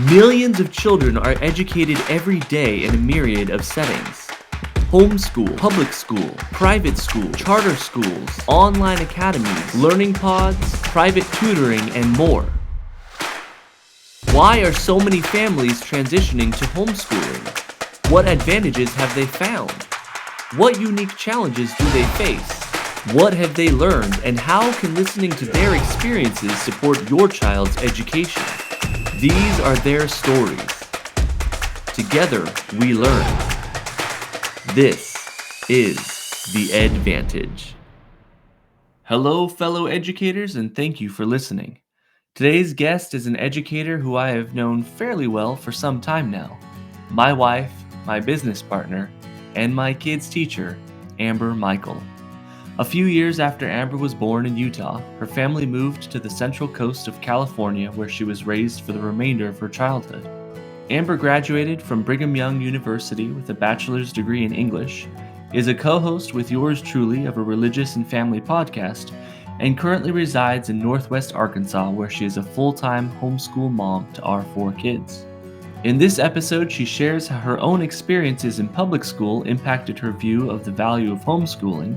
Millions of children are educated every day in a myriad of settings. Homeschool, public school, private school, charter schools, online academies, learning pods, private tutoring, and more. Why are so many families transitioning to homeschooling? What advantages have they found? What unique challenges do they face? What have they learned, and how can listening to their experiences support your child's education? These are their stories. Together, we learn. This is The Edvantage. Hello, fellow educators, and thank you for listening. Today's guest is an educator who I have known fairly well for some time now. My wife, my business partner, and my kids' teacher, Amber Michael. A few years after Amber was born in Utah, her family moved to the central coast of California, where she was raised for the remainder of her childhood. Amber graduated from Brigham Young University with a bachelor's degree in English, is a co-host with yours truly of a religious and family podcast, and currently resides in Northwest Arkansas, where she is a full-time homeschool mom to our 4 kids. In this episode, she shares how her own experiences in public school impacted her view of the value of homeschooling,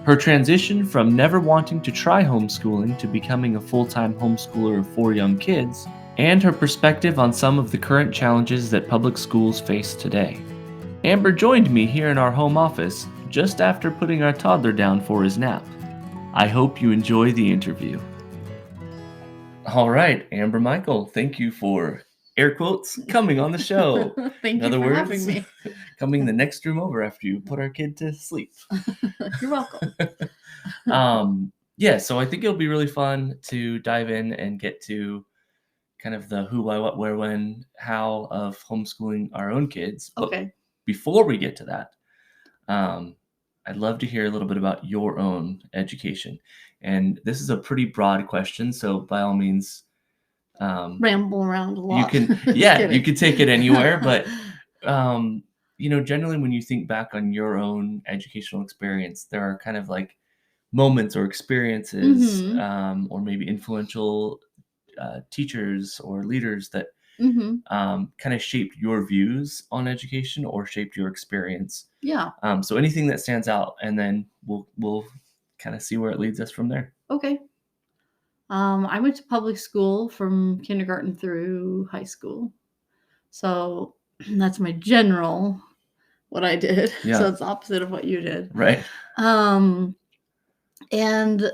her transition from never wanting to try homeschooling to becoming a full-time homeschooler of 4 young kids, and her perspective on some of the current challenges that public schools face today. Amber joined me here in our home office just after putting our toddler down for his nap. I hope you enjoy the interview. All right, Amber Michael, thank you for, air quotes, coming on the show. Thank In you other for words, having me. coming the next room over after you put our kid to sleep. You're welcome. So I think it'll be really fun to dive in and get to kind of the who, why, what, where, when, how of homeschooling our own kids. But Okay. before we get to that, I'd love to hear a little bit about your own education. And this is a pretty broad question, so by all means, Ramble around a lot. you can take it anywhere, but generally when you think back on your own educational experience, there are kind of like moments or experiences, or maybe influential teachers or leaders that kind of shaped your views on education or shaped your experience. Yeah. So anything that stands out, and then we'll kind of see where it leads us from there. Okay. I went to public school from kindergarten through high school. So that's my general what I did. Yeah. So it's opposite of what you did. Right. And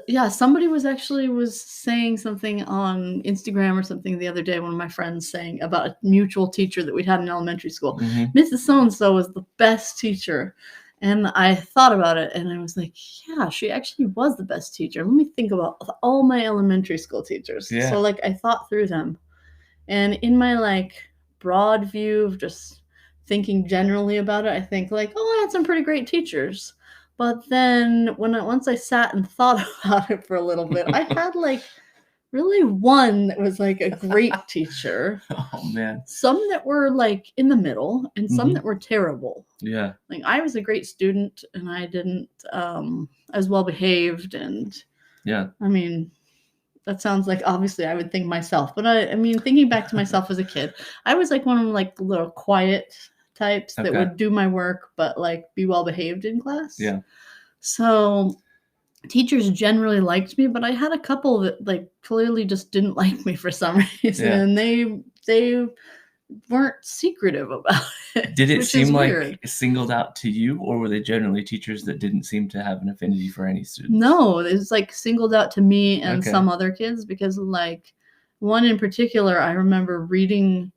yeah, somebody was saying something on Instagram or something the other day. One of my friends saying about a mutual teacher that we'd had in elementary school. Mrs. So-and-so was the best teacher. And I thought about it and I was like, yeah, she actually was the best teacher. Let me think about all my elementary school teachers. Yeah. So I thought through them. And in my broad view of just thinking generally about it, I think I had some pretty great teachers. But then once I sat and thought about it for a little bit, I had really one that was a great teacher. Oh man. Some that were in the middle and some that were terrible. Yeah. I was a great student and I didn't I was well behaved, and yeah. I mean, that sounds like obviously I would think myself, but I mean thinking back to myself as a kid, I was one of the little quiet types that would do my work but be well behaved in class. Yeah. So teachers generally liked me, but I had a couple that clearly just didn't like me for some reason. Yeah. And they weren't secretive about it. Did it seem weird. Singled out to you, or were they generally teachers that didn't seem to have an affinity for any students? No, it was singled out to me and some other kids, because one in particular, I remember reading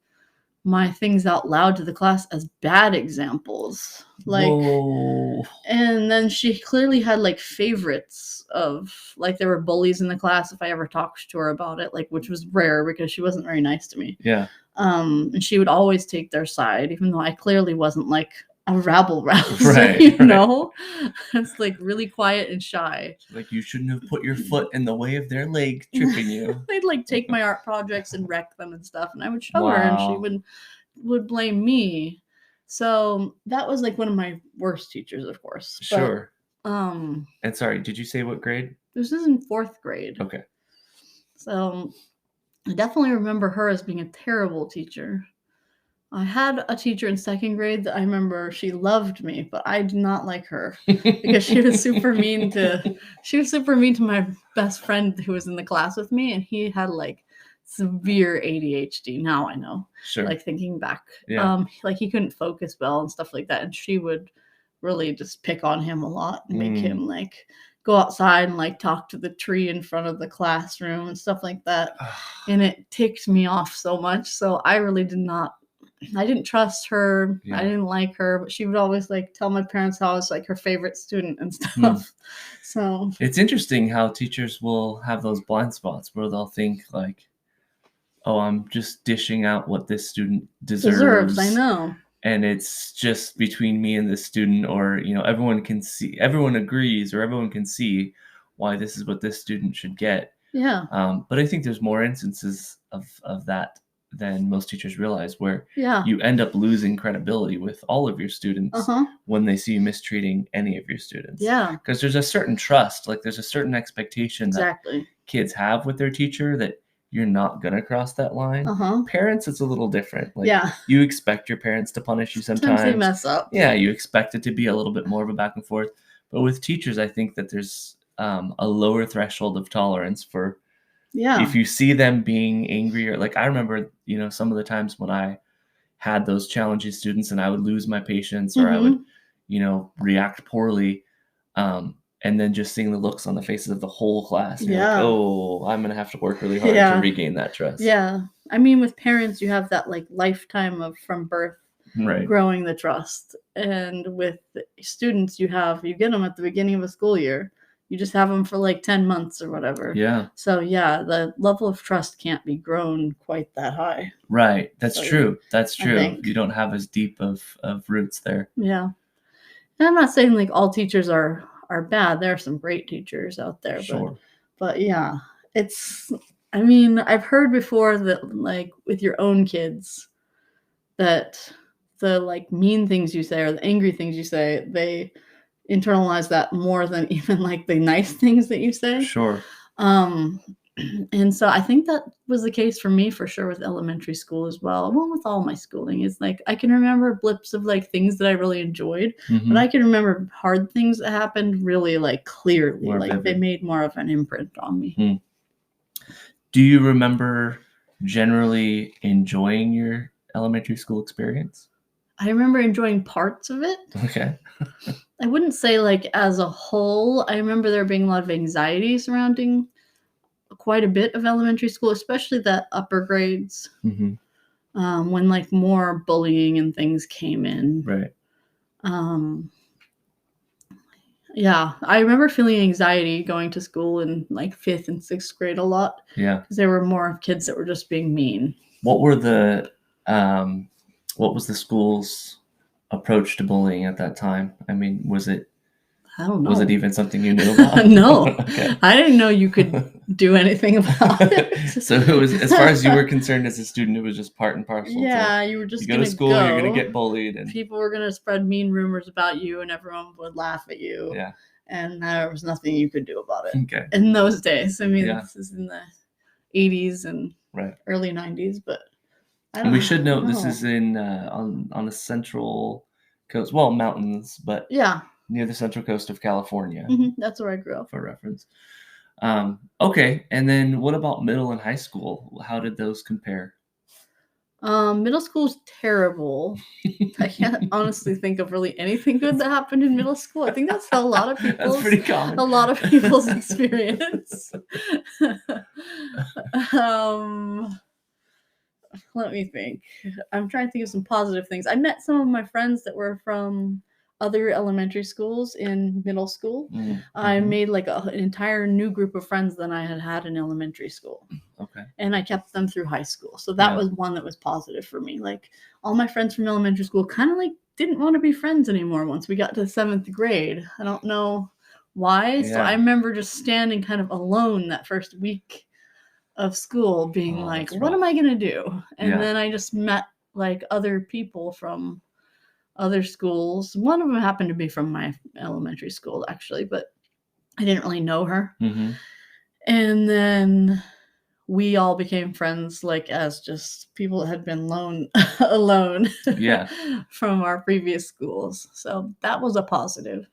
my things out loud to the class as bad examples. Whoa. And then she clearly had favorites of there were bullies in the class if I ever talked to her about it, which was rare because she wasn't very nice to me. Yeah. And she would always take their side, even though I clearly wasn't a rabble rouser, right, you know? It's really quiet and shy. You shouldn't have put your foot in the way of their leg tripping you. They'd take my art projects and wreck them and stuff, and I would show her and she would blame me. So that was one of my worst teachers, of course. Sure. But, and sorry, did you say what grade? This is in 4th grade. Okay. So I definitely remember her as being a terrible teacher. I had a teacher in second grade that I remember she loved me, but I did not like her because she was super mean to my best friend who was in the class with me, and he had like severe ADHD. Now I know, Sure. like thinking back, Yeah. like he couldn't focus well and stuff like that, and she would really just pick on him a lot and make him like go outside and like talk to the tree in front of the classroom and stuff like that. And it ticked me off so much. So I really I didn't trust her. Yeah. I didn't like her, but she would always like tell my parents how I was like her favorite student and stuff. So it's interesting how teachers will have those blind spots where they'll think like, oh, I'm just dishing out what this student deserves. I know. And it's just between me and this student, or, you know, everyone agrees, or everyone can see why this is what this student should get. Yeah. But I think there's more instances of that than most teachers realize, where Yeah. you end up losing credibility with all of your students when they see you mistreating any of your students. Yeah. Because there's a certain trust, like there's a certain expectation that kids have with their teacher that you're not gonna cross that line. Parents, it's a little different. Like, you expect your parents to punish you sometimes. They mess up. Yeah, you expect it to be a little bit more of a back and forth. But with teachers, I think that there's a lower threshold of tolerance for if you see them being angry, or like I remember, you know, some of the times when I had those challenging students and I would lose my patience, or I would, you know, react poorly. And then just seeing the looks on the faces of the whole class. Like, oh, I'm going to have to work really hard to regain that trust. Yeah. I mean, with parents, you have that like lifetime of from birth growing the trust. And with students, you get them at the beginning of a school year. You just have them for like 10 months or whatever. Yeah. So yeah, the level of trust can't be grown quite that high. Right. That's true. That's true. You don't have as deep of roots there. Yeah. And I'm not saying like all teachers are bad. There are some great teachers out there. Sure. But yeah, I mean, I've heard before that like with your own kids, that the like mean things you say or the angry things you say, they internalize that more than even like the nice things that you say. Sure. And so I think that was the case for me for sure with elementary school as well. Well, with all my schooling is like I can remember blips of like things that I really enjoyed, but I can remember hard things that happened really like clearly, more like vivid. They made more of an imprint on me. Do you remember generally enjoying your elementary school experience? I remember enjoying parts of it. Okay. I wouldn't say like as a whole. I remember there being a lot of anxiety surrounding quite a bit of elementary school, especially the upper grades, when like more bullying and things came in. Right. Yeah, I remember feeling anxiety going to school in like 5th and 6th grade a lot. Yeah, because there were more kids that were just being mean. What was the school's approach to bullying at that time? I mean, was it? I don't know. Was it even something you knew about? No. Okay. I didn't know you could do anything about it. So it was, as far as you were concerned as a student, it was just part and parcel. Yeah, you were just going to school, you're going to get bullied. And people were going to spread mean rumors about you, and everyone would laugh at you. Yeah. And there was nothing you could do about it. Okay. In those days. I mean, this is in the 80s and early 90s, but I don't know. We should note this is in on the central coast, well, mountains, but near the central coast of California. That's where I grew up. For reference. Okay, and then what about middle and high school? How did those compare? Middle school's terrible. I can't honestly think of really anything good that happened in middle school. I think that's a lot of people's. That's pretty common. A lot of people's experience. Let me think. I'm trying to think of some positive things. I met some of my friends that were from other elementary schools in middle school. I made like an entire new group of friends than I had in elementary school. Okay. And I kept them through high school. So that was one that was positive for me. Like all my friends from elementary school kind of like didn't want to be friends anymore once we got to 7th grade. I don't know why. So I remember just standing kind of alone that first week of school being like, what am I going to do? And then I just met like other people from other schools. One of them happened to be from my elementary school, actually, but I didn't really know her. And then we all became friends, like, as just people that had been alone Yeah. from our previous schools. So that was a positive.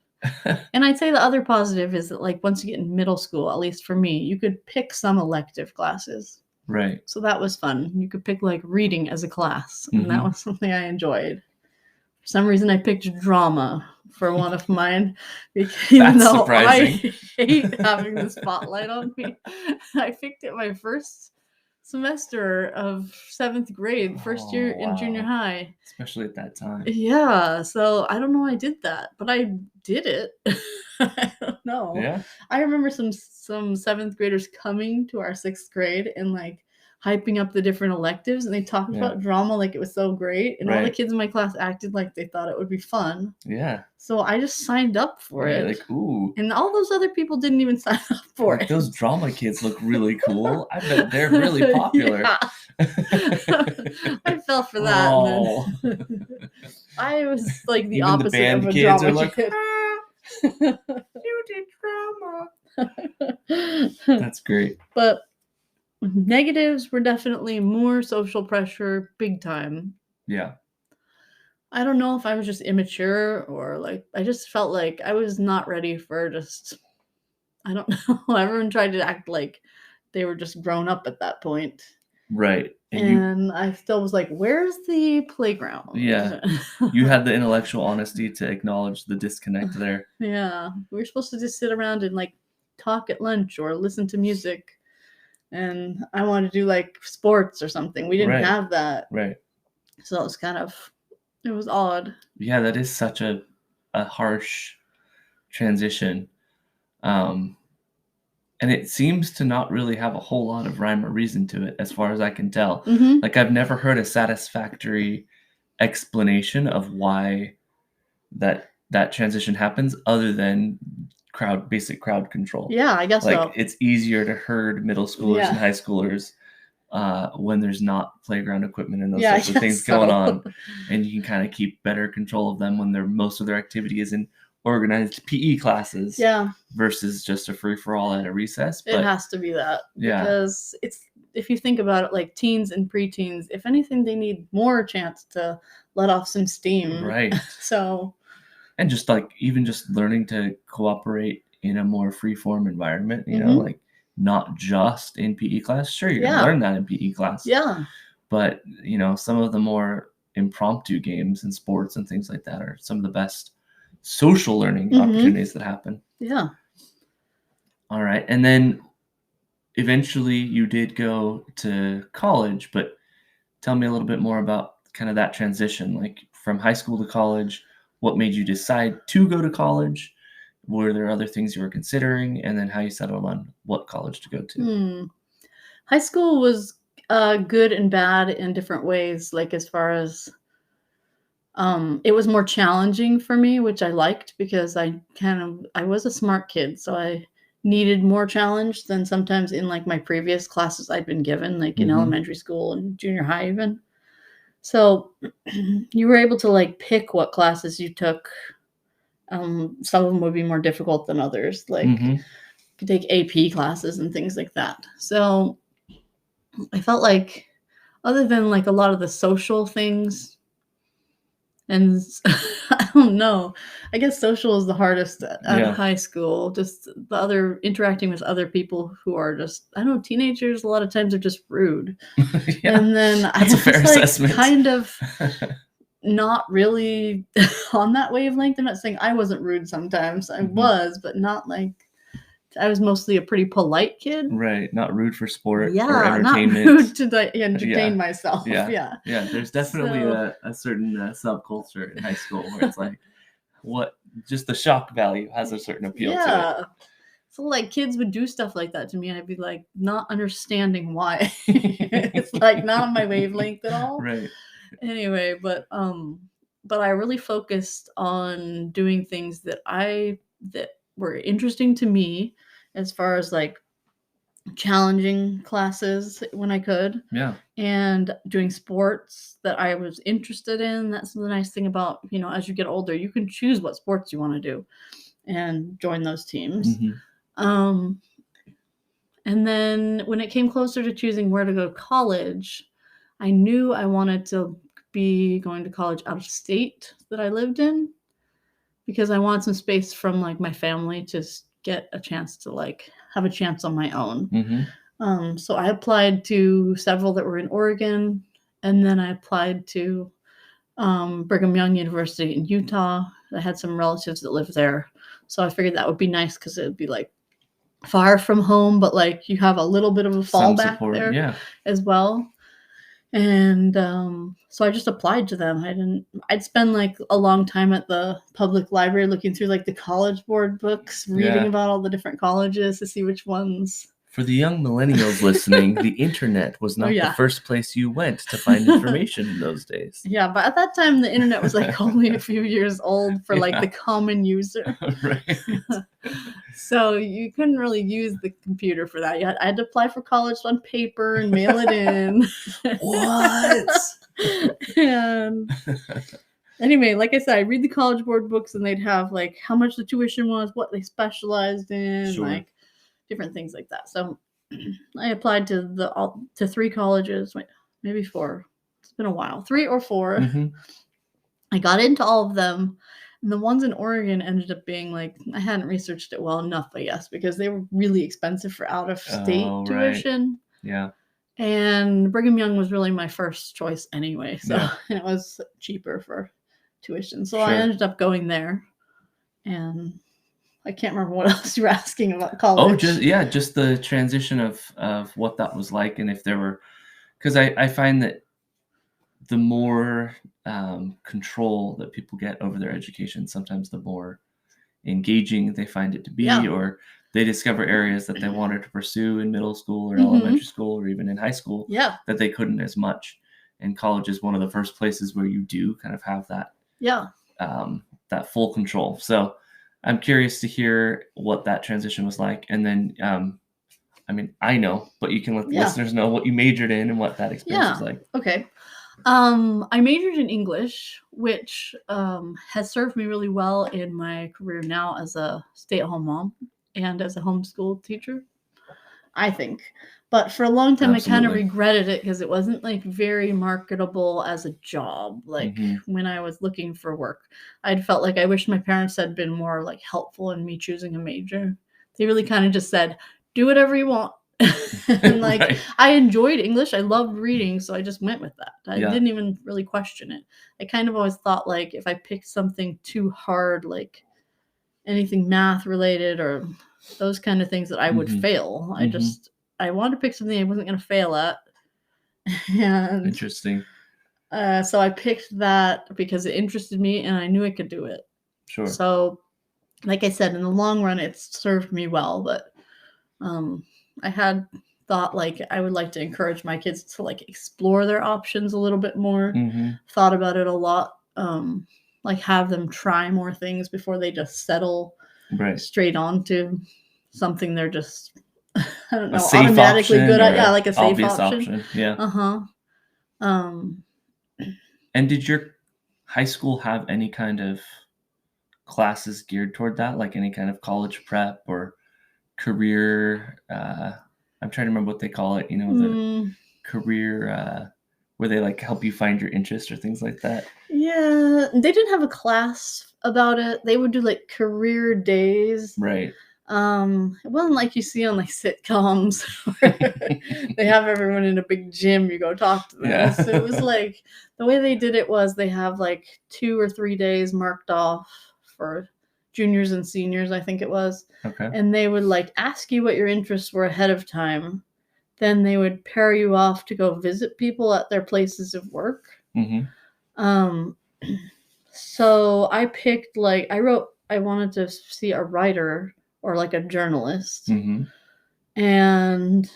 And I'd say the other positive is that, like, once you get in middle school, at least for me, you could pick some elective classes. Right. So that was fun. You could pick, like, reading as a class, and that was something I enjoyed. For some reason, I picked drama for one of mine, because even That's though surprising. I hate having the spotlight on me, I picked it my first semester of 7th grade, first year in junior wow. high. Especially at that time. Yeah, so I don't know why I did that, but I did it. I don't know. Yeah. I remember some 7th graders coming to our 6th grade and, like, hyping up the different electives, and they talked Yeah. about drama like it was so great, and all the Right. kids in my class acted like they thought it would be fun. Yeah. So I just signed up for Right. it. Like, ooh. And all those other people didn't even sign up for Like, it. those drama kids look really cool. I bet they're really popular. Yeah. I fell for that. Oh. And then I was like the Even the opposite band of a kids are drama like, kid. you did drama. That's great. But negatives were definitely more social pressure, big time. Yeah. I don't know if I was just immature, or, like, I just felt like I was not ready for just, I don't know. Everyone tried to act like they were just grown up at that point. Right. And I still was like, where's the playground? Yeah. You had the intellectual honesty to acknowledge the disconnect there. Yeah. We were supposed to just sit around and, like, talk at lunch or listen to music. And I wanted to do, like, sports or something. We didn't Right. have that. Right. So it was it was odd. Yeah, that is such a harsh transition. And it seems to not really have a whole lot of rhyme or reason to it, as far as I can tell. Mm-hmm. Like, I've never heard a satisfactory explanation of why that transition happens, other than basic crowd control. Yeah, I guess Like, so. it's easier to herd middle schoolers Yeah. and high schoolers when there's not playground equipment and those Yeah, I types of things guess going so. on, and you can kind of keep better control of them when most of their activity is in organized PE classes. Yeah, versus just a free-for-all at a recess. it But has to be that. Yeah. Because if you think about it, like, teens and preteens, if anything, they need more chance to let off some steam. right. So, And just, like, even just learning to cooperate in a more free-form environment, you know, Mhm. like, not just in PE class. Sure, you're Yeah. gonna learn that in PE class. yeah. But, you know, some of the more impromptu games and sports and things like that are some of the best social learning Mhm. opportunities that happen. Yeah. All right. And then eventually you did go to college, but tell me a little bit more about kind of that transition, like from high school to college. What made you decide to go to college? Were there other things you were considering? And then how you settled on what college to go to? High school was good and bad in different ways. Like, as far as it was more challenging for me, which I liked, because I was a smart kid, so I needed more challenge than sometimes in, like, my previous classes I'd been given, like in Mhm. elementary school and junior high even. So you were able to, like, pick what classes you took. Some of them would be more difficult than others. Like, Mhm. you could take AP classes and things like that. So I felt like, other than, like, a lot of the social things, and I don't know, I guess social is the hardest at Yeah. high school. Just the other interacting with other people who are just, I don't know, teenagers a lot of times are just rude. Yeah. And then I That's a was, fair like, assessment. kind of not really on that wavelength. I'm not saying I wasn't rude sometimes. I Mhm. was, but not like, I was mostly a pretty polite kid. Right. Not rude for sport or Yeah, not entertainment. rude to entertain Yeah. myself. Yeah. Yeah. Yeah. There's definitely So- a certain subculture in high school where it's like, just the shock value has a certain appeal to it. Yeah. So, like, kids would do stuff like that to me, and I'd be like, not understanding why. It's like not on my wavelength at all. Right. Anyway, but I really focused on doing things that were interesting to me, as far as, like, challenging classes when I could, Yeah. and doing sports that I was interested in. That's the nice thing about, as you get older, you can choose what sports you want to do and join those teams. Mhm. And then when it came closer to choosing where to go to college, I knew I wanted to be going to college out of state that I lived in, because I wanted some space from like my family to get a chance to like have a chance on my own. Mm-hmm. So I applied to several that were in Oregon, and then I applied to Brigham Young University in Utah. I had some relatives that lived there, so I figured that would be nice because it would be like far from home, but like you have a little bit of a Some fallback support, there yeah. as well. And so I just applied to them. I'd spend like a long time at the public library looking through like the College Board books, reading Yeah. about all the different colleges to see which ones. For the young millennials listening, the internet was not yeah. the first place you went to find information in those days. Yeah, but at that time the internet was like only a few years old for like Yeah. the common user. Right. So you couldn't really use the computer for that. I had to apply for college on paper and mail it in. What? And anyway, like I said, I read the College Board books, and they'd have like how much the tuition was, what they specialized in, Sure. like different things like that. So I applied to to 3 colleges, maybe 4. It's been a while, 3 or 4. Mm-hmm. I got into all of them. And the ones in Oregon ended up being like, I hadn't researched it well enough, I guess, because they were really expensive for out-of-state tuition. Yeah. And Brigham Young was really my first choice anyway. So Yeah. and it was cheaper for tuition. So Sure. I ended up going there. And I can't remember what else you were asking about college. Oh, just the transition of what that was like, and if there were, because I find that the more control that people get over their education, sometimes the more engaging they find it to be, Yeah. or they discover areas that they wanted to pursue in middle school or Mhm. elementary school or even in high school Yeah. that they couldn't as much. And college is one of the first places where you do kind of have that Yeah. that full control. So I'm curious to hear what that transition was like. And then, I mean, I know, but you can let the Yeah. listeners know what you majored in and what that experience was like. Okay. I majored in English, which has served me really well in my career now as a stay-at-home mom and as a homeschool teacher, I think. But for a long time, I kind of Absolutely. regretted it because it wasn't like very marketable as a job. Like Mhm. when I was looking for work, I'd felt like I wish my parents had been more like helpful in me choosing a major. They really kind of just said, do whatever you want. And like Right. I enjoyed English. I loved reading, so I just went with that. I Yeah. didn't even really question it. I kind of always thought like if I picked something too hard, like anything math related or those kind of things, that I would Mhm. fail. Mhm. I wanted to pick something I wasn't going to fail at. And Interesting. so I picked that because it interested me and I knew I could do it. Sure. So, like I said, in the long run, it's served me well. But I had thought like I would like to encourage my kids to like explore their options a little bit more. Mhm. Thought about it a lot. Like have them try more things before they just settle Right. straight onto something they're just I don't know, A safe automatically option good or at. Yeah, like a safe obvious option. Yeah. Um, And did your high school have any kind of classes geared toward that, like any kind of college prep or career? I'm trying to remember what they call it. You know, the career where they like help you find your interest or things like that. Yeah, they didn't have a class about it. They would do like career days. Right. It wasn't like you see on like sitcoms where they have everyone in a big gym, you go talk to them. Yeah. So it was like the way they did it was they have like 2 or 3 days marked off for juniors and seniors, I think it was. Okay. And they would like ask you what your interests were ahead of time. Then they would pair you off to go visit people at their places of work. Mm-hmm. So I picked like I wanted to see a writer or like a journalist. Mm-hmm. And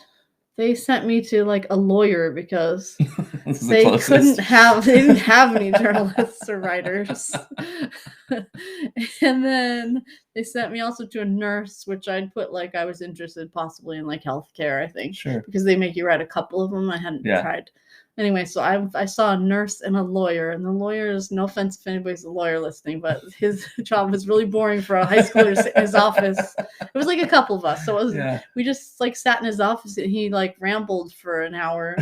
they sent me to like a lawyer because they didn't have any journalists or writers. And then they sent me also to a nurse, which I'd put like I was interested possibly in like healthcare, I think. Sure. Because they make you write a couple of them. I hadn't tried Anyway, so I saw a nurse and a lawyer, and the lawyer is, no offense if anybody's a lawyer listening, but his job was really boring for a high schooler to sit in his office. It was like a couple of us, so it was, Yeah. we just like sat in his office and he like rambled for an hour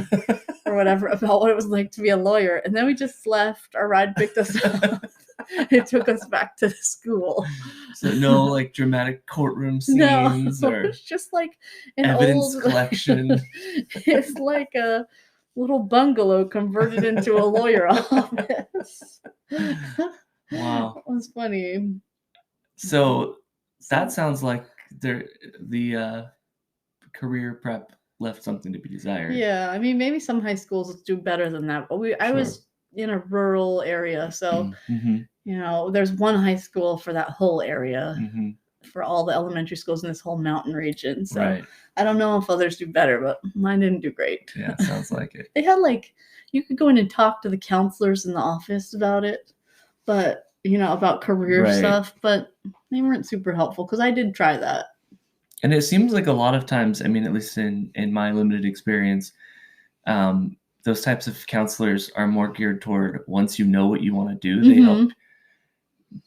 or whatever about what it was like to be a lawyer, and then we just left. Our ride picked us up. It took us back to the school. So no like dramatic courtroom No, scenes it or was just like an evidence old collection. It's like a little bungalow converted into a lawyer office. Wow. It was funny. So that sounds like the career prep left something to be desired. Yeah, I mean, maybe some high schools do better than that, but I Sure. was in a rural area, so Mm-hmm. you know, there's one high school for that whole area, Mm-hmm. for all the elementary schools in this whole mountain region. So Right. I don't know if others do better, but mine didn't do great. Yeah, sounds like it. They had like, you could go in and talk to the counselors in the office about it, but you know, about career Right. stuff, but they weren't super helpful because I did try that. And it seems like a lot of times, I mean, at least in my limited experience, those types of counselors are more geared toward once you know what you want to do, they help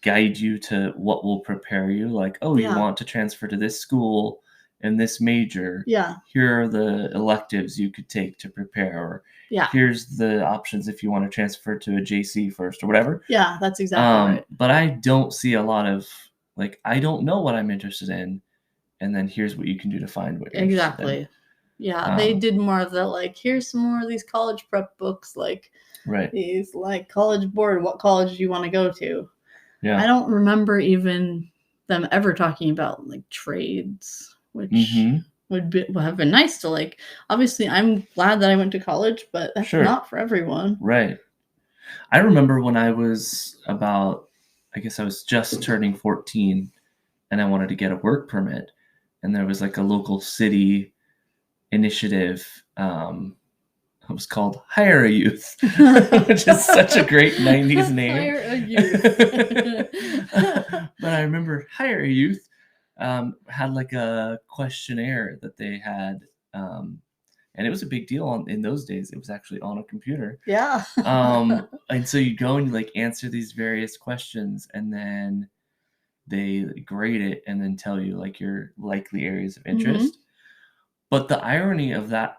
guide you to what will prepare you. Like, oh, you Yeah. want to transfer to this school and this major. Yeah. Here are the electives you could take to prepare. Or Yeah. here's the options if you want to transfer to a JC first or whatever. Yeah, that's exactly right. But I don't see a lot of like, I don't know what I'm interested in. And then here's what you can do to find what you're interested in. Exactly. Yeah, they did more of the like, here's some more of these college prep books, like Right. these like College Board, what college do you want to go to? Yeah. I don't remember even them ever talking about like trades, which would have been nice to like. Obviously, I'm glad that I went to college, but that's Sure. not for everyone. Right. I remember when I was about, I guess I was just turning 14 and I wanted to get a work permit. And there was like a local city initiative. It was called Hire a Youth, which is such a great 90s name. Hire a youth. But I remember Hire a Youth had like a questionnaire that they had. And it was a big deal in those days. It was actually on a computer. Yeah. And so you go and you like answer these various questions and then they grade it and then tell you like your likely areas of interest. But the irony of that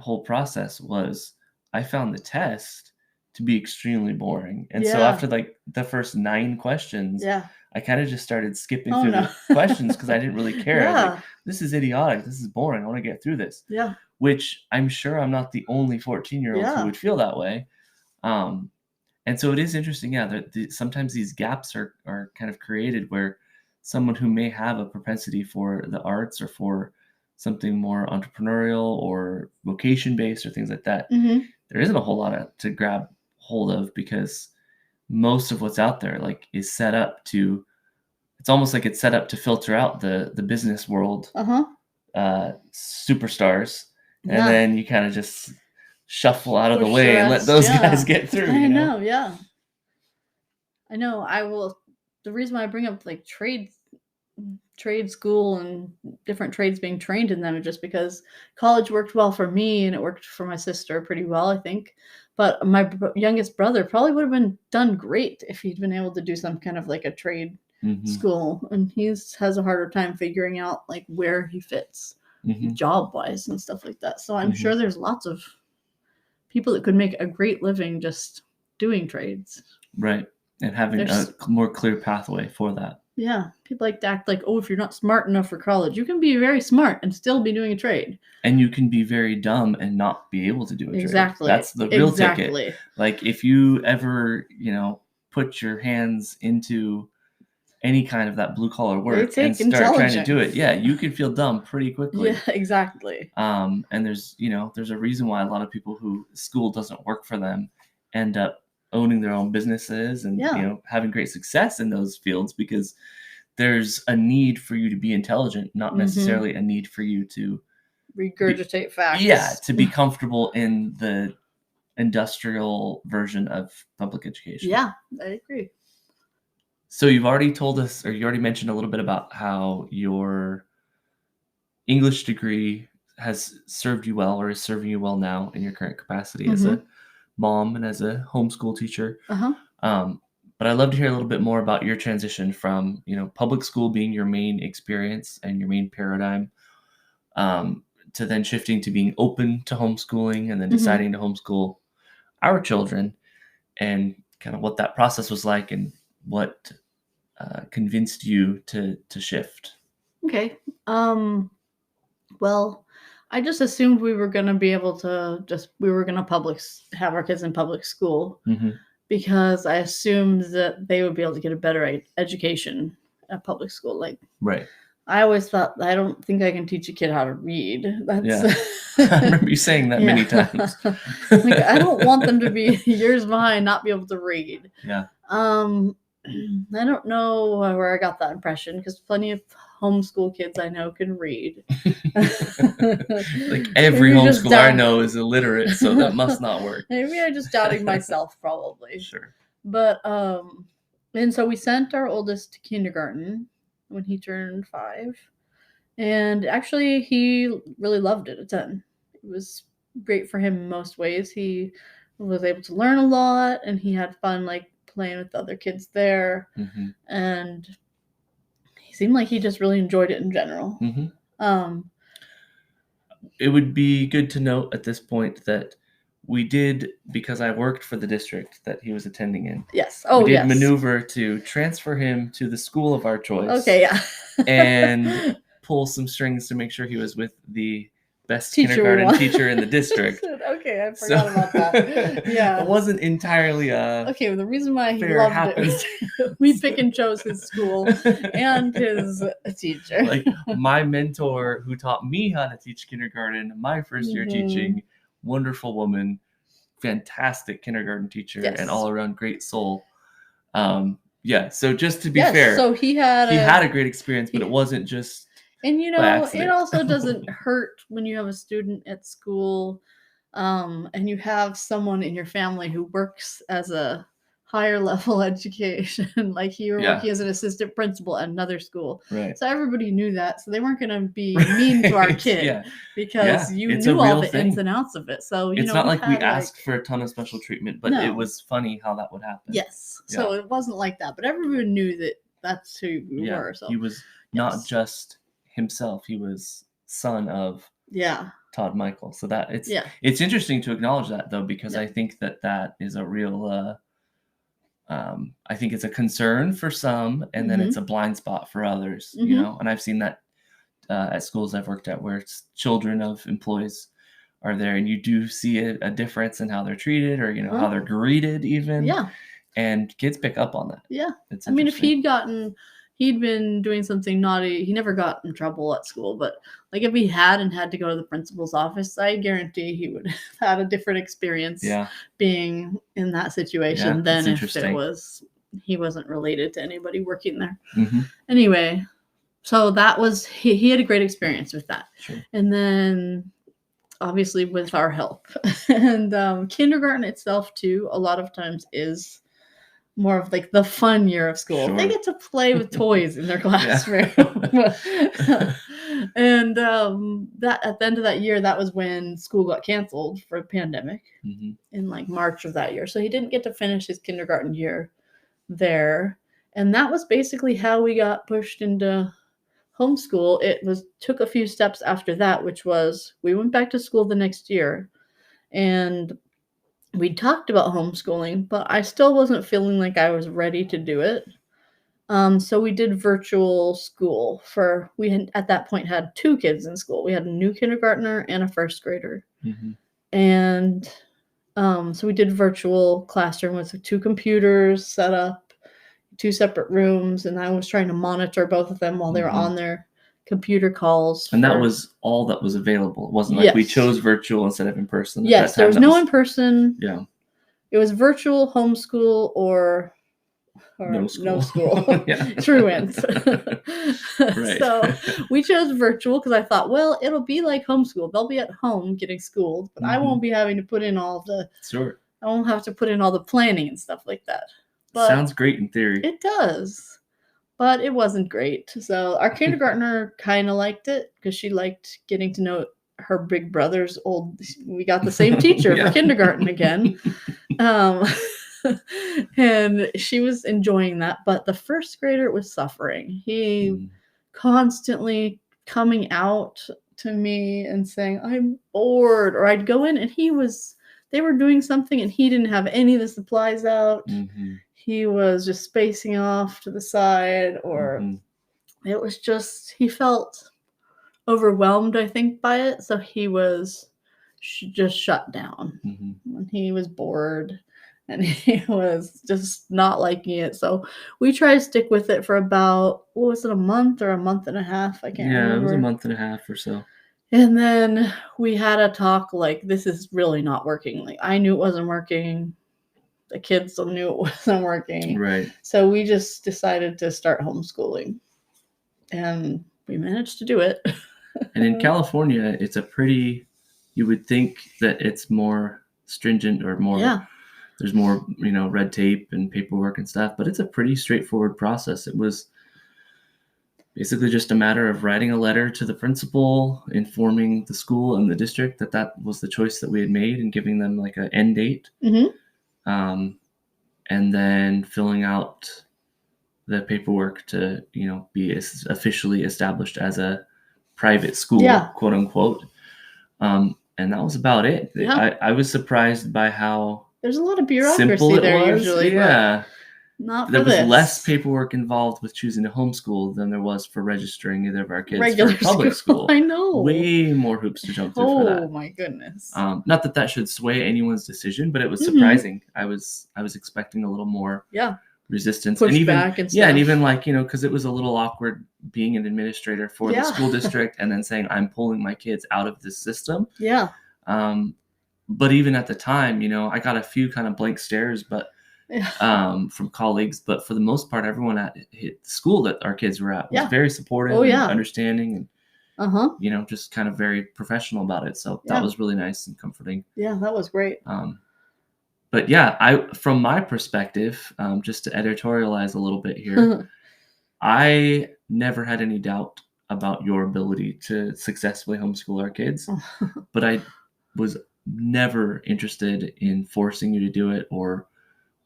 whole process was I found the test to be extremely boring. And so after like the first 9 questions, I kind of just started skipping through the questions because I didn't really care. I was like, this is idiotic. This is boring. I want to get through this. Yeah. Which I'm sure I'm not the only 14-year-olds who would feel that way. And so it is interesting, that sometimes these gaps are kind of created where someone who may have a propensity for the arts or for something more entrepreneurial or vocation-based or things like that, there isn't a whole lot to grab hold of because most of what's out there like is set up to, it's almost like it's set up to filter out the business world superstars, and then you kind of just shuffle out of the way and let those guys get through. I know. The reason why I bring up like trade school and different trades being trained in them is just because college worked well for me and it worked for my sister pretty well, I think. But my youngest brother probably would have done great if he'd been able to do some kind of like a trade school, and he has a harder time figuring out like where he fits job wise and stuff like that. So I'm sure there's lots of people that could make a great living just doing trades. Right. And having a more clear pathway for that. Yeah. People like to act like, oh, if you're not smart enough for college, you can be very smart and still be doing a trade. And you can be very dumb and not be able to do a trade. Exactly. That's the real ticket. Like if you ever, put your hands into any kind of that blue collar work and start trying to do it, you can feel dumb pretty quickly. Yeah, exactly. And there's a reason why a lot of people who school doesn't work for them end up owning their own businesses and having great success in those fields, because there's a need for you to be intelligent, not necessarily a need for you to regurgitate facts. Yeah, to be comfortable in the industrial version of public education. Yeah, I agree. So you've already told us, or you already mentioned a little bit about how your English degree has served you well or is serving you well now in your current capacity as a Mhm. mom and as a homeschool teacher. Uh-huh. Um, but I'd love to hear a little bit more about your transition from, public school being your main experience and your main paradigm, to then shifting to being open to homeschooling and then Mhm. deciding to homeschool our children, and kind of what that process was like and what convinced you to shift. Okay. Well, I just assumed we were gonna be able to we were gonna have our kids in public school Hmm. because I assumed that they would be able to get a better education at public school. Like, Right. I always thought, I don't think I can teach a kid how to read. That's Yeah. I remember you saying that yeah. many times. Like, I don't want them to be years behind, not be able to read. Yeah. Um, I don't know where I got that impression because plenty of homeschool kids I know can read. Like every Maybe just homeschooler I know is illiterate, so that must not work. Maybe I'm just doubting myself, probably. Sure. But and so we sent our oldest to kindergarten when he turned 5, and actually he really loved it a ton. It was great for him in most ways. He was able to learn a lot, and he had fun, like, playing with the other kids there, Hmm. and he seemed like he just really enjoyed it in general. Hmm. Um, It would be good to note at this point that we did, because I worked for the district that he was attending in, yes. we Oh, did yes. maneuver to transfer him to the school of our choice. Okay, yeah. And pull some strings to make sure he was with the best Teacher kindergarten one. teacher in the district. Okay, I forgot about that. Yeah. It wasn't entirely Okay, well, the reason why he fair loved happenstance. it, we pick and chose his school and his teacher. Like, my mentor who taught me how to teach kindergarten, my first year Mhm. teaching, wonderful woman, fantastic kindergarten teacher, Yes. and all around great soul. Yeah, so just to be Yes, fair, so he had a great experience, but it wasn't just and by it accident. also doesn't hurt when you have a student at school, and you have someone in your family who works as a higher level education. Like, you were Yeah. working as an assistant principal at another school. Right. So everybody knew that. So they weren't going to be mean to our Right, kid yeah. because Yeah, you it's a knew all real the ins thing. and outs of it. So, It's not we like we had, asked for a ton of special treatment, but it No. was funny how that would happen. Yes. So it wasn't like that, but everyone knew that that's who we Yeah, were. So he was not yes. just himself, he was son of Yeah. Todd Michael. So that Yeah. it's interesting to acknowledge that, though, because Yeah. I think that is a real I think it's a concern for some, and then it's a blind spot for others, Mhm. and I've seen that at schools I've worked at where it's children of employees are there, and you do see a difference in how they're treated, or how they're greeted even. Yeah. And kids pick up on that. Yeah. It's I mean, if interesting. he'd been doing something naughty, he never got in trouble at school, but, like, if he had and had to go to the principal's office, I guarantee he would have had a different experience Yeah. being in that situation Yeah, than that's if he wasn't related to anybody working there. Mm-hmm. Anyway, so that was he had a great experience with that. Sure. And then, obviously, with our help. And kindergarten itself, too, a lot of times is more of, like, the fun year of school. They Sure. get to play with toys in their classroom. And that at the end of that year, that was when school got canceled for a pandemic Mm-hmm. in, like, March of that year. So he didn't get to finish his kindergarten year there. And that was basically how we got pushed into homeschool. Took a few steps after that, which was we went back to school the next year, and we talked about homeschooling, but I still wasn't feeling like I was ready to do it. So we did virtual school we had at that point had 2 kids in school. We had a new kindergartner and a first grader. Mm-hmm. And so we did virtual classroom with 2 computers set up, 2 separate rooms, and I was trying to monitor both of them while they were on their computer calls. And that was all that was available. It wasn't like we chose virtual instead of in person. Yes, there was no in person. Yeah. It was virtual, homeschool, or no school. Yeah. Truant. Right. So we chose virtual because I thought, well, it'll be like homeschool. They'll be at home getting schooled, but I won't be having to put in all the Sure. I won't have to put in all the planning and stuff like that. But sounds great in theory. It does. But it wasn't great. So our kindergartner kind of liked it because she liked getting to know her big brother's old. We got the same teacher for kindergarten again. And she was enjoying that, but the first grader was suffering. He constantly coming out to me and saying, I'm bored, or I'd go in and they were doing something and he didn't have any of the supplies out. He was just spacing off to the side, or it was just, he felt overwhelmed, I think, by it. So he was just shut down. And he was bored and he was just not liking it. So we tried to stick with it for about, what was it, a month or a month and a half? I can't remember. Yeah, it was a month and a half or so. And then we had a talk, like, this is really not working. Like, I knew it wasn't working. The kids knew it wasn't working. Right. So we just decided to start homeschooling. And we managed to do it. And in California, it's a pretty, you would think that it's more stringent or more, there's more, red tape and paperwork and stuff, but it's a pretty straightforward process. It was basically just a matter of writing a letter to the principal, informing the school and the district that was the choice that we had made, and giving them like an end date. And then filling out the paperwork to, be officially established as a private school, quote unquote. And that was about it. I was surprised by how there's a lot of bureaucracy there usually. Yeah. Not for there was this. less paperwork involved with choosing to homeschool than there was for registering either of our kids for public school. I know. Way more hoops to jump through for that. Oh my goodness. Not that should sway anyone's decision, but it was surprising. I was expecting a little more resistance, push back and stuff. And even like, because it was a little awkward being an administrator for the school district and then saying I'm pulling my kids out of this system. But even at the time, I got a few kind of blank stares, but from colleagues, but for the most part, everyone at the school that our kids were at was very supportive and understanding, and just kind of very professional about it. So that was really nice and comforting. Yeah, that was great. But from my perspective, just to editorialize a little bit here, I never had any doubt about your ability to successfully homeschool our kids, but I was never interested in forcing you to do it or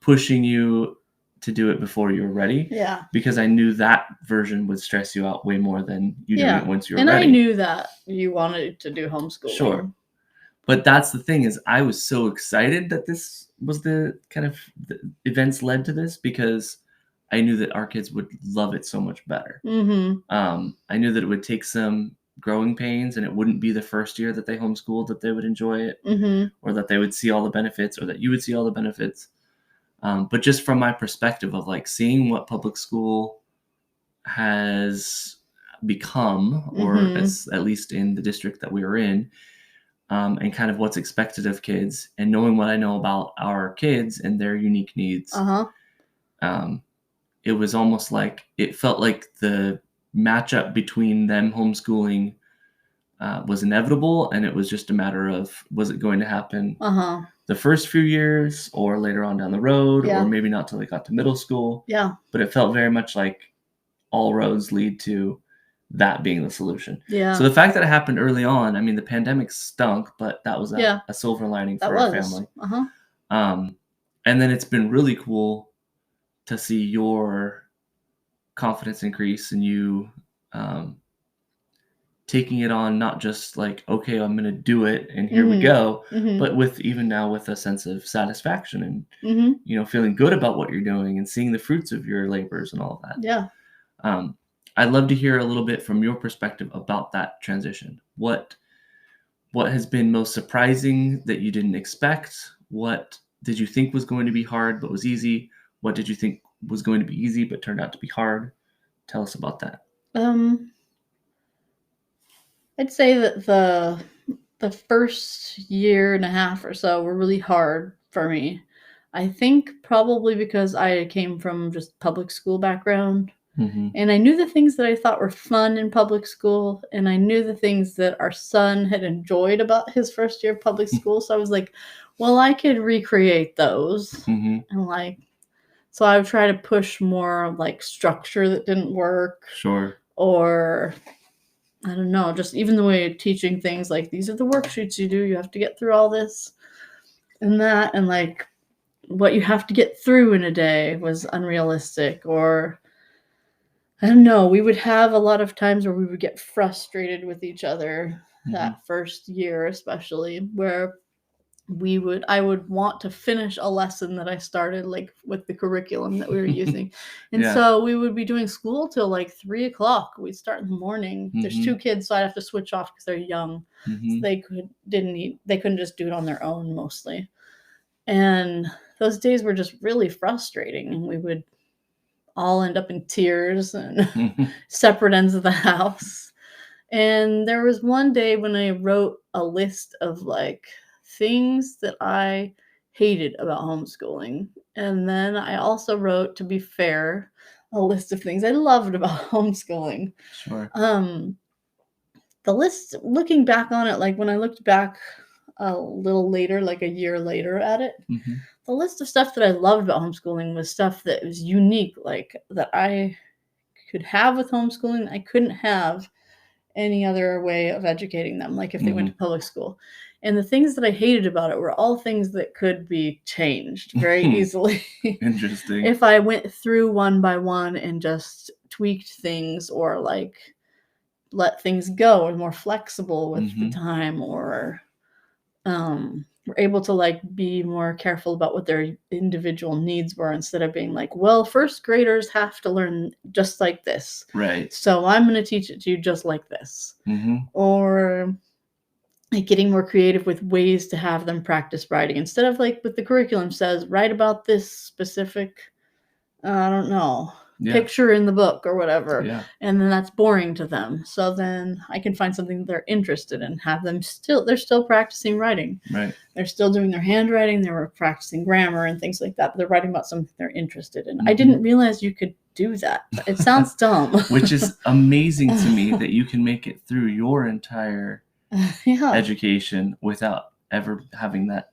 pushing you to do it before you were ready. Yeah. Because I knew that version would stress you out way more than you doing it once you were ready. And I knew that you wanted to do homeschooling. Sure. But that's the thing, is I was so excited that this was the kind of the events led to this, because I knew that our kids would love it so much better. I knew that it would take some growing pains, and it wouldn't be the first year that they homeschooled that they would enjoy it, or that they would see all the benefits, or that you would see all the benefits. But just from my perspective of like seeing what public school has become, or at least in the district that we were in, and kind of what's expected of kids, and knowing what I know about our kids and their unique needs, it was almost like, it felt like the matchup between them homeschooling was inevitable, and it was just a matter of, was it going to happen the first few years or later on down the road, or maybe not till they got to middle school. But it felt very much like all roads lead to that being the solution. So the fact that it happened early on, I mean, the pandemic stunk, but that was a silver lining for our family. And then it's been really cool to see your confidence increase, and you taking it on, not just like, okay, I'm going to do it and here we go, but with a sense of satisfaction and, feeling good about what you're doing and seeing the fruits of your labors and all of that. I'd love to hear a little bit from your perspective about that transition. What has been most surprising that you didn't expect? What did you think was going to be hard but was easy? What did you think was going to be easy but turned out to be hard? Tell us about that. I'd say that the first year and a half or so were really hard for me. I think probably because I came from just public school background. And I knew the things that I thought were fun in public school, and I knew the things that our son had enjoyed about his first year of public school. So I was like, well, I could recreate those. And so I would try to push more like structure that didn't work. Sure. Or I don't know, just even the way of teaching things, like, these are the worksheets you do, you have to get through all this and that, and, like, what you have to get through in a day was unrealistic. Or I don't know, we would have a lot of times where we would get frustrated with each other that first year, especially, where I would want to finish a lesson that I started, like, with the curriculum that we were using. And so we would be doing school till like 3 o'clock. We'd start in the morning. There's 2 kids, so I'd have to switch off because they're young. So they couldn't just do it on their own mostly. And those days were just really frustrating. And we would all end up in tears and separate ends of the house. And there was one day when I wrote a list of like things that I hated about homeschooling. And then I also wrote, to be fair, a list of things I loved about homeschooling. Sure. The list, looking back on it, like when I looked back a little later, like a year later at it, the list of stuff that I loved about homeschooling was stuff that was unique, like that I could have with homeschooling, I couldn't have any other way of educating them, like if they went to public school. And the things that I hated about it were all things that could be changed very easily. Interesting. If I went through one by one and just tweaked things, or like let things go, or more flexible with the time, or were able to like be more careful about what their individual needs were, instead of being like, well, first graders have to learn just like this, right, so I'm going to teach it to you just like this. Or like getting more creative with ways to have them practice writing, instead of like what the curriculum says, write about this specific, I don't know, picture in the book or whatever. And then that's boring to them. So then I can find something that they're interested in, have them they're still practicing writing. Right. They're still doing their handwriting. They were practicing grammar and things like that, but they're writing about something they're interested in. I didn't realize you could do that. It sounds dumb. Which is amazing to me, that you can make it through your entire education without ever having that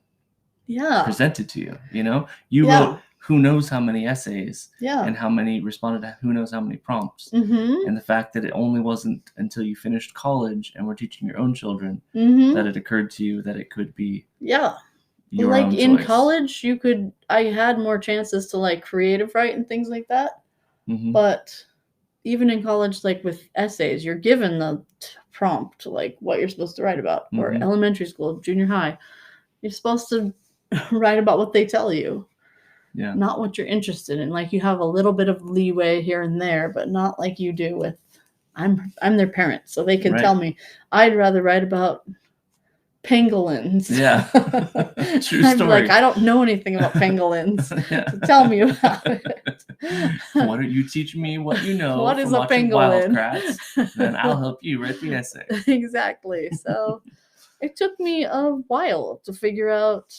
presented to you. You know, you wrote who knows how many essays, and how many responded to who knows how many prompts. And the fact that it only wasn't until you finished college and were teaching your own children that it occurred to you that it could be your like own in choice. College, I had more chances to like creative write and things like that. But even in college, like with essays, you're given the prompt, like what you're supposed to write about. Or elementary school, junior high, you're supposed to write about what they tell you, not what you're interested in. Like you have a little bit of leeway here and there, but not like you do with, I'm their parent, so they can tell me I'd rather write about pangolins. True I'm story. like, I don't know anything about pangolins. So tell me about it. Why don't you teach me what you know? What is a pangolin? Wildcrats, then I'll help you write the essay. Exactly. So it took me a while to figure out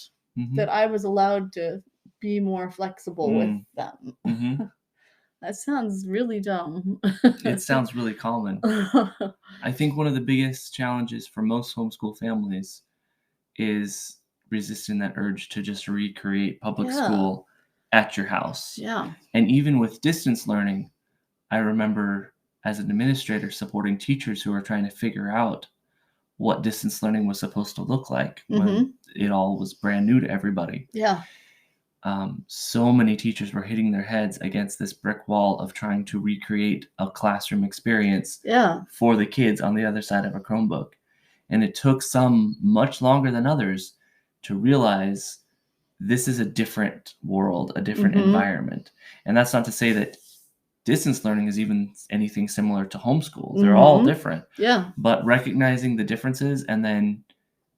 that I was allowed to be more flexible with them. That sounds really dumb. It sounds really common. I think one of the biggest challenges for most homeschool families is resisting that urge to just recreate public school at your house. And even with distance learning, I remember as an administrator supporting teachers who were trying to figure out what distance learning was supposed to look like when it all was brand new to everybody. So many teachers were hitting their heads against this brick wall of trying to recreate a classroom experience for the kids on the other side of a Chromebook. And it took some much longer than others to realize this is a different world, a different environment. And that's not to say that distance learning is even anything similar to homeschool. They're all different. But recognizing the differences and then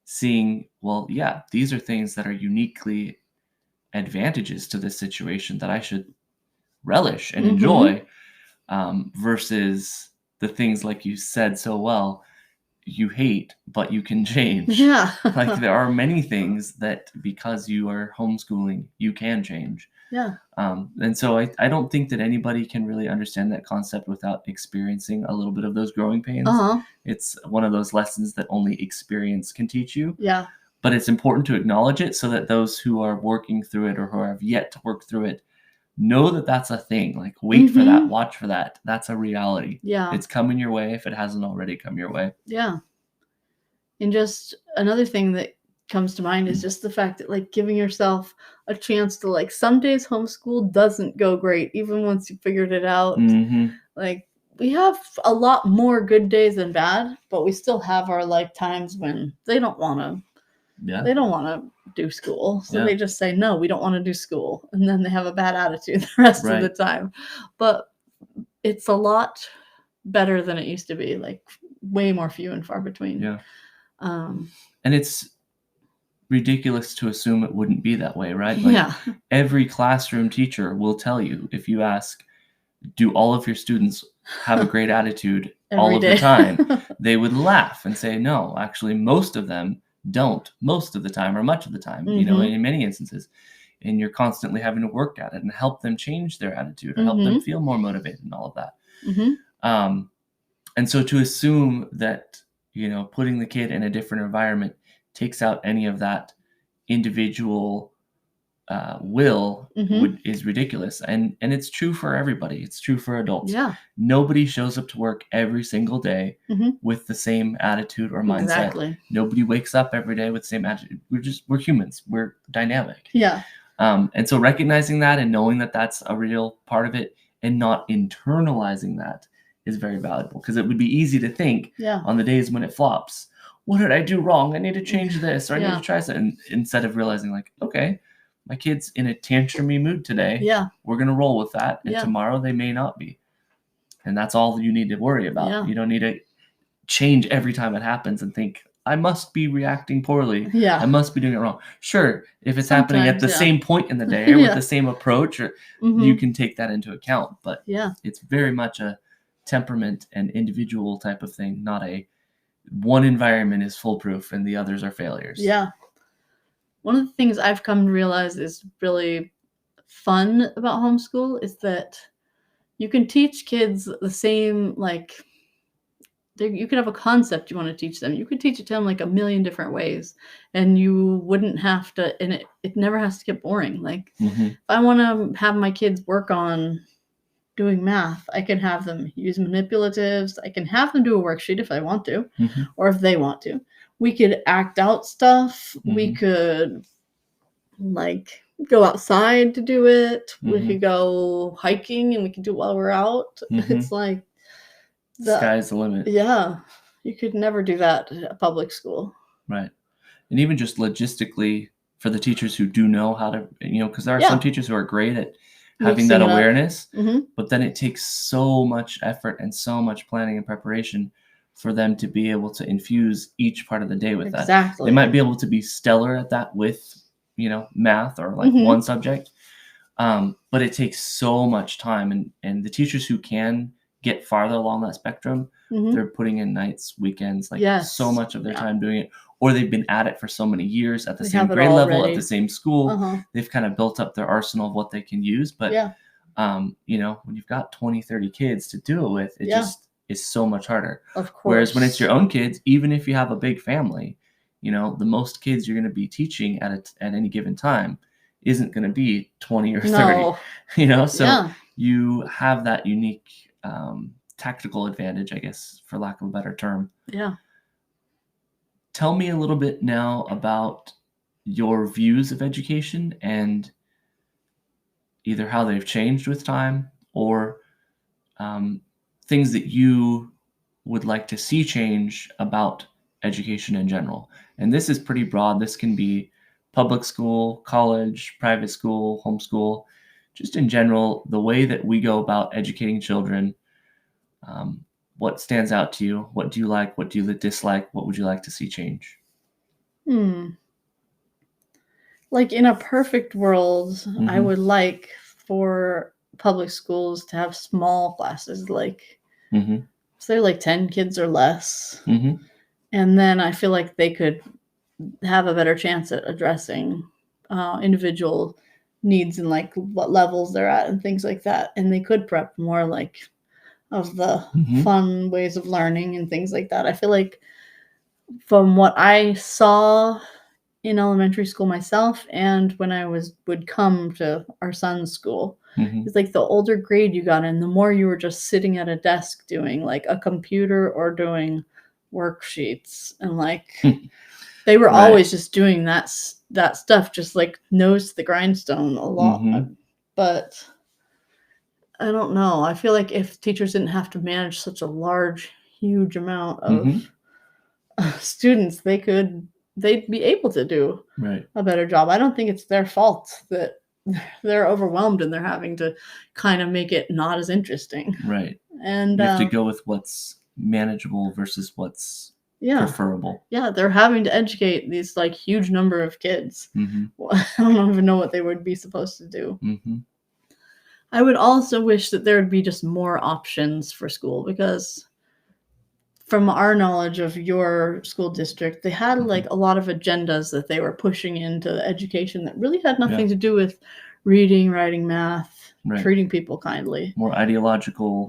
seeing, well, these are things that are uniquely advantages to this situation that I should relish and enjoy, versus the things, like you said so well, you hate, but you can change. Like there are many things that because you are homeschooling, you can change. And so I don't think that anybody can really understand that concept without experiencing a little bit of those growing pains. It's one of those lessons that only experience can teach you. But it's important to acknowledge it so that those who are working through it or who have yet to work through it know that that's a thing. Like, wait for that, Mhm. watch for that. That's a reality. Yeah. It's coming your way if it hasn't already come your way. Yeah. And just another thing that comes to mind is just the fact that, like, giving yourself a chance to, like, some days homeschool doesn't go great, even once you figured it out. Mm-hmm. Like, we have a lot more good days than bad, but we still have our, like, times when Yeah. they don't wanna do school, so Yeah. they just say, "No, we don't wanna do school," and then they have a bad attitude the rest of the Right. time. But it's a lot better than it used to be, like, way more few and far between. Yeah. Um, And it's ridiculous to assume it wouldn't be that way, right? Like, yeah. every classroom teacher will tell you, if you ask, do all of your students have a great attitude all Every of the day. time? They would laugh and say, no, actually, most of them don't, most of the time or much of the time, Mhm. in many instances. And you're constantly having to work at it and help them change their attitude or help them Mhm. feel more motivated and all of that. Mhm. Um, and so to assume that, putting the kid in a different environment takes out any of that individual will Mhm. is ridiculous, and it's true for everybody. It's true for adults. Yeah. Nobody shows up to work every single day Mhm. with the same attitude or mindset. Exactly. Nobody wakes up every day with the same attitude. We're humans. We're dynamic. Yeah. And so recognizing that and knowing that that's a real part of it and not internalizing that is very valuable, because it would be easy to think Yeah. on the days when it flops, what did I do wrong? I need to change this, or I need Yeah. to try something, instead of realizing, like, okay, my kid's in a tantrumy mood today. Yeah. We're going to roll with that. And Yeah. tomorrow they may not be. And that's all you need to worry about. Yeah. You don't need to change every time it happens and think, I must be reacting poorly. I Yeah. must be doing it wrong. Sure, if it's happening at Sometimes, the yeah. same point in the day or with Yeah. the same approach, or you Mhm. can take that into account. But Yeah. it's very much a temperament and individual type of thing, not a one environment is foolproof and the others are failures. Yeah. One of the things I've come to realize is really fun about homeschool is that you can teach kids the same, like, you could have a concept you want to teach them. You could teach it to them like a million different ways, and you wouldn't have to. And it never has to get boring. Like, Mm-hmm. if I want to have my kids work on doing math, I can have them use manipulatives. I can have them do a worksheet if I want to, Mm-hmm. or if they want to. We could act out stuff. We Mm-hmm. could, like, go outside to do it. We Mhm. could go hiking, and we can do it while we're out. Mhm. It's like the Sky's the limit. yeah, you could never do that at a public school. Right. And even just logistically, for the teachers who do know how to, because there are some Yeah. teachers who are great at having Mixing that it up. awareness, Mhm. but then it takes so much effort and so much planning and preparation for them to be able to infuse each part of the day with that. Exactly. They might be able to be stellar at that with, math or like Mhm. one subject. But it takes so much time, and the teachers who can get farther along that spectrum, Mhm. they're putting in nights, weekends, like Yes. so much of their Yeah. time doing it, or they've been at it for so many years at the They same have it grade level, at already. the same school. Uh-huh. They've kind of built up their arsenal of what they can use. But, Yeah. when you've got 20, 30 kids to do it with, it Yeah. just is so much harder. Of course. Whereas when it's your own kids, even if you have a big family, the most kids you're going to be teaching at any given time isn't going to be 20 or 30, No. so Yeah. you have that unique tactical advantage, I guess, for lack of a better term. Yeah. Tell me a little bit now about your views of education and either how they've changed with time, or things that you would like to see change about education in general. And this is pretty broad. This can be public school, college, private school, homeschool, just in general, the way that we go about educating children. What stands out to you? What do you like? What do you dislike? What would you like to see change? Like, in a perfect world, I Mhm. would like for public schools to have small classes, like, Mhm. say, like 10 kids or less. Mhm. And then I feel like they could have a better chance at addressing individual needs and, like, what levels they're at and things like that. And they could prep more, like, of the Mhm. fun ways of learning and things like that. I feel like from what I saw in elementary school myself and when I would come to our son's school. Mhm. It's like the older grade you got in, the more you were just sitting at a desk doing like a computer or doing worksheets and like they were Right. always just doing that stuff, just like nose to the grindstone a lot. Mhm. But I don't know. I feel like if teachers didn't have to manage such a large, huge amount of Mhm. students, they'd be able to do Right. a better job. I don't think it's their fault that they're overwhelmed and they're having to kind of make it not as interesting. Right. And You have to go with what's manageable versus what's yeah, preferable. yeah, they're having to educate these like huge number of kids. Mhm. Well, I don't even know what they would be supposed to do. Mhm. I would also wish that there would be just more options for school because from our knowledge of your school district, they had Mhm. like a lot of agendas that they were pushing into education that really had Yeah. nothing to do with reading, writing, math, Right. treating people kindly. More ideological.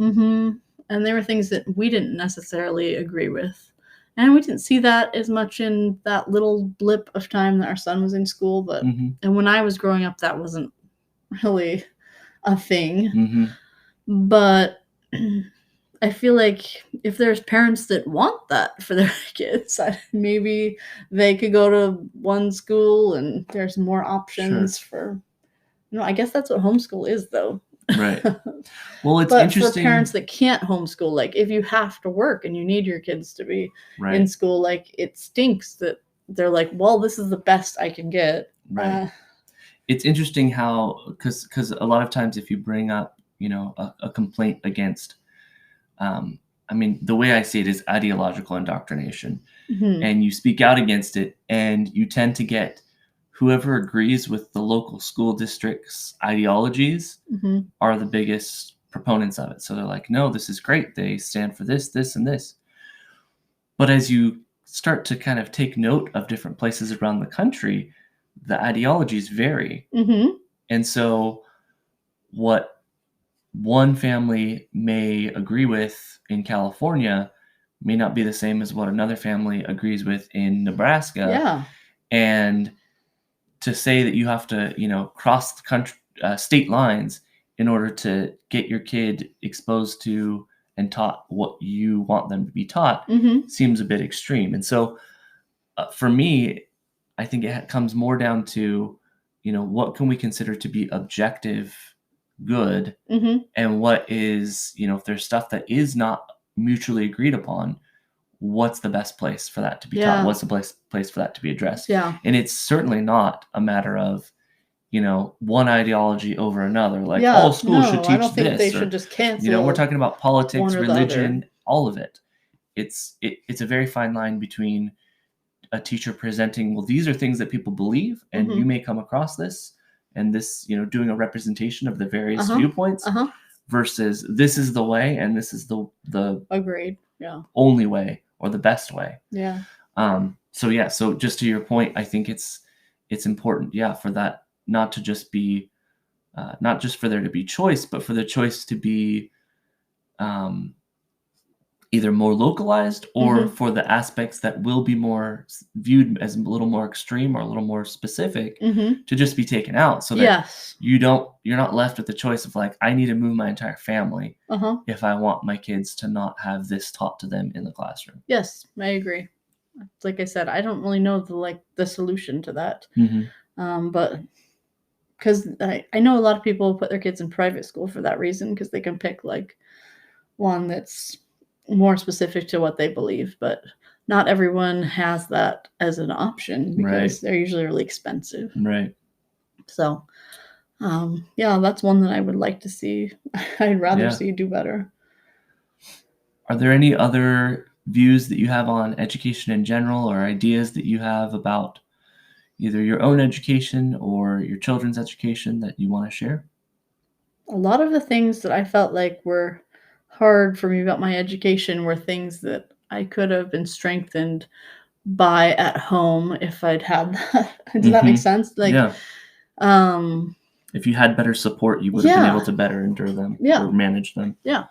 And there were things that we didn't necessarily agree with. And we didn't see that as much in that little blip of time that our son was in school. But Mhm. and when I was growing up, that wasn't really a thing. Mhm. But I feel like if there's parents that want that for their kids, maybe they could go to one school and there's more options for. No, I guess that's what homeschool is, though. Right. Well, it's But for interesting. parents that can't homeschool, like if you have to work and you need your kids to be in Right. school, like it stinks that they're like, well, this is the best I can get. Right. It's interesting how, because a lot of times if you bring up, a complaint against, I mean, the way I see it is ideological indoctrination, Mhm. and you speak out against it, and you tend to get whoever agrees with the local school district's ideologies Mhm. are the biggest proponents of it. So they're like, no, this is great. They stand for this, this, and this. But as you start to kind of take note of different places around the country, the ideologies vary. Mhm. And so what one family may agree with in California may not be the same as what another family agrees with in Nebraska. Yeah. And to say that you have to, cross the country, state lines in order to get your kid exposed to and taught what you want them to be taught Mhm. seems a bit extreme. And so for me, I think it comes more down to, what can we consider to be objective good, Mhm. and what is, if there's stuff that is not mutually agreed upon, what's the best place for that to be taught? Yeah. What's the place for that to be addressed? Yeah. And it's certainly not a matter of, one ideology over another. Like Yeah. all schools should No, I teach don't think they this, should or just cancel we're talking about politics, one or the other. religion, all of it. It's a very fine line between a teacher presenting, well, these are things that people believe, and you may come across this, and this, doing a representation of the various viewpoints, versus this is the way, and this is the Agreed. Yeah. only way or the best way. Yeah. So just to your point, I think it's important, for that not to just be, not just for there to be choice, but for the choice to be either more localized, or for the aspects that will be more viewed as a little more extreme or a little more specific, to just be taken out, so that Yes. you're not left with the choice of like, I need to move my entire family if I want my kids to not have this taught to them in the classroom. Yes, I agree. Like I said, I don't really know the solution to that. But because I know a lot of people put their kids in private school for that reason, because they can pick like one that's more specific to what they believe, but not everyone has that as an option because they're usually really expensive. Right. So, yeah, that's one that I would like to see. I'd rather see do better. Are there any other views that you have on education in general, or ideas that you have about either your own education or your children's education that you want to share? A lot of the things that I felt like were hard for me about my education were things that I could have been strengthened by at home if I'd had that. Does that make sense? Like, if you had better support, you would have been able to better endure them or manage them. Yeah.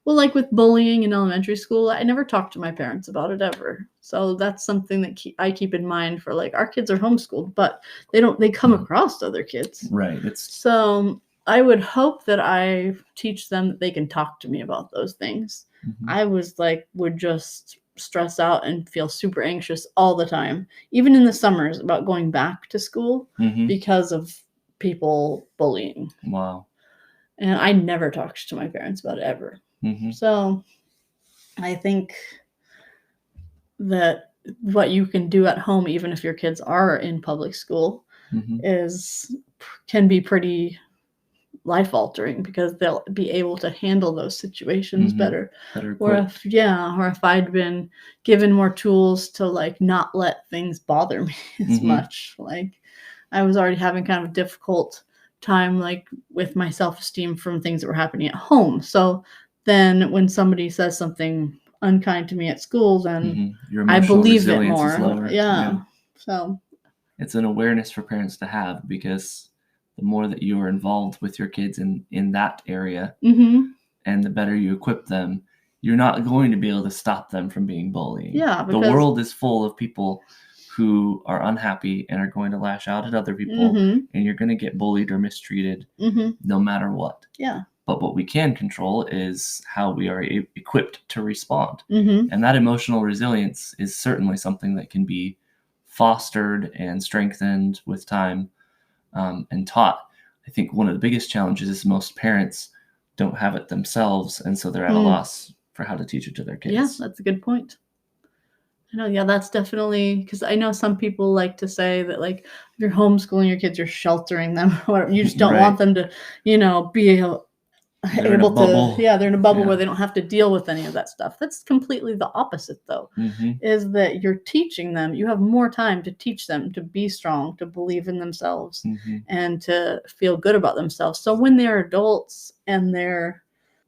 Well, like with bullying in elementary school, I never talked to my parents about it ever. So that's something that I keep in mind for like our kids are homeschooled, but they come across other kids. Right. So I would hope that I teach them that they can talk to me about those things. I would just stress out and feel super anxious all the time, even in the summers about going back to school because of people bullying. Wow. And I never talked to my parents about it ever. So I think that what you can do at home, even if your kids are in public school, can be pretty life altering because they'll be able to handle those situations better. Or if I'd been given more tools to like not let things bother me as much. Like I was already having kind of a difficult time like with my self-esteem from things that were happening at home. So then when somebody says something unkind to me at school, then I believe it more. Yeah. So it's an awareness for parents to have, because the more that you are involved with your kids in that area, and the better you equip them, you're not going to be able to stop them from being bullying. Yeah, the world is full of people who are unhappy and are going to lash out at other people, and you're going to get bullied or mistreated no matter what. Yeah. But what we can control is how we are equipped to respond. And that emotional resilience is certainly something that can be fostered and strengthened with time, and taught. I think one of the biggest challenges is most parents don't have it themselves, and so they're at a loss for how to teach it to their kids. Yeah, that's a good point. I know, yeah, that's definitely, because I know some people like to say that, like, if you're homeschooling your kids, you're sheltering them, or you just don't want them to, be able to, they're in a bubble where they don't have to deal with any of that stuff. That's completely the opposite, though, is that you're teaching them, you have more time to teach them to be strong, to believe in themselves, and to feel good about themselves. So when they're adults and they're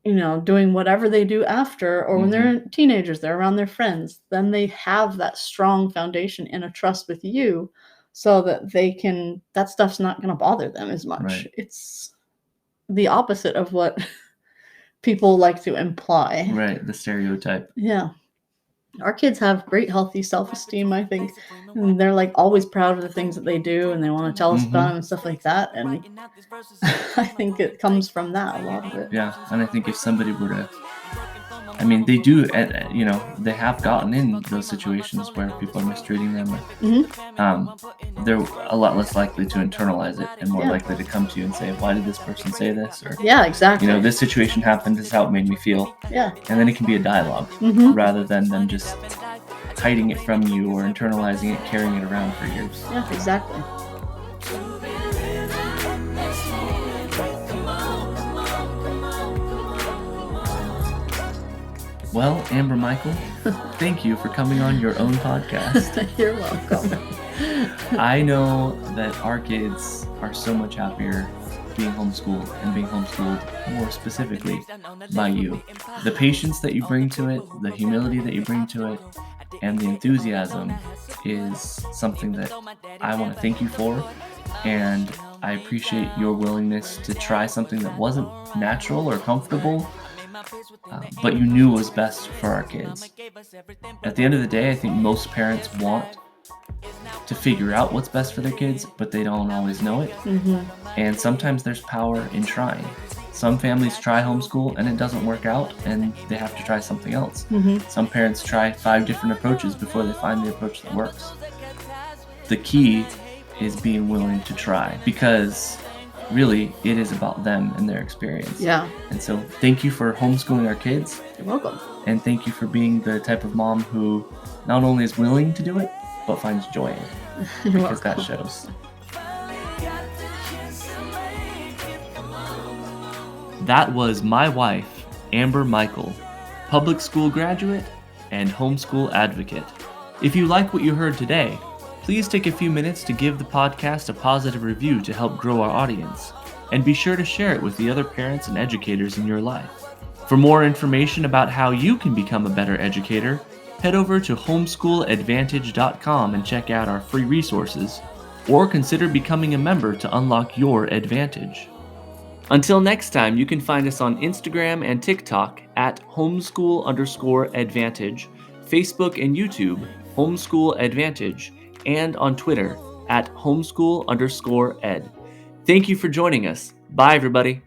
doing whatever they do after, or when they're teenagers, they're around their friends, then they have that strong foundation and a trust with you so that that stuff's not going to bother them as much. Right. It's the opposite of what people like to imply. Right, the stereotype. Yeah. Our kids have great, healthy self-esteem, I think. And they're like always proud of the things that they do, and they want to tell us about them and stuff like that. And I think it comes from that, a lot of it. Yeah, and I think if somebody were to, they do, they have gotten in those situations where people are mistreating them. They're a lot less likely to internalize it and more likely to come to you and say, why did this person say this? Or, yeah, exactly. This situation happened, this is how it made me feel. Yeah. And then it can be a dialogue rather than them just hiding it from you or internalizing it, carrying it around for years. Yeah, exactly. Well, Amber Michael, thank you for coming on your own podcast. You're welcome. I know that our kids are so much happier being homeschooled, and being homeschooled more specifically by you. The patience that you bring to it, the humility that you bring to it, and the enthusiasm is something that I want to thank you for, and I appreciate your willingness to try something that wasn't natural or comfortable, but you knew was best for our kids. At the end of the day, I think most parents want to figure out what's best for their kids, but they don't always know it. And sometimes there's power in trying. Some families try homeschool and it doesn't work out, and they have to try something else. Some parents try 5 different approaches before they find the approach that works. The key is being willing to try, because really it is about them and their experience. Yeah. And so thank you for homeschooling our kids. You're welcome. And thank you for being the type of mom who not only is willing to do it, but finds joy in it. Because that shows. That was my wife, Amber Michael, public school graduate and homeschool advocate. If you like what you heard today, please take a few minutes to give the podcast a positive review to help grow our audience, and be sure to share it with the other parents and educators in your life. For more information about how you can become a better educator, head over to homeschooladvantage.com and check out our free resources, or consider becoming a member to unlock your advantage. Until next time, you can find us on Instagram and TikTok at homeschool_advantage, Facebook and YouTube, Homeschool Advantage, and on Twitter at homeschool_ed. Thank you for joining us. Bye, everybody.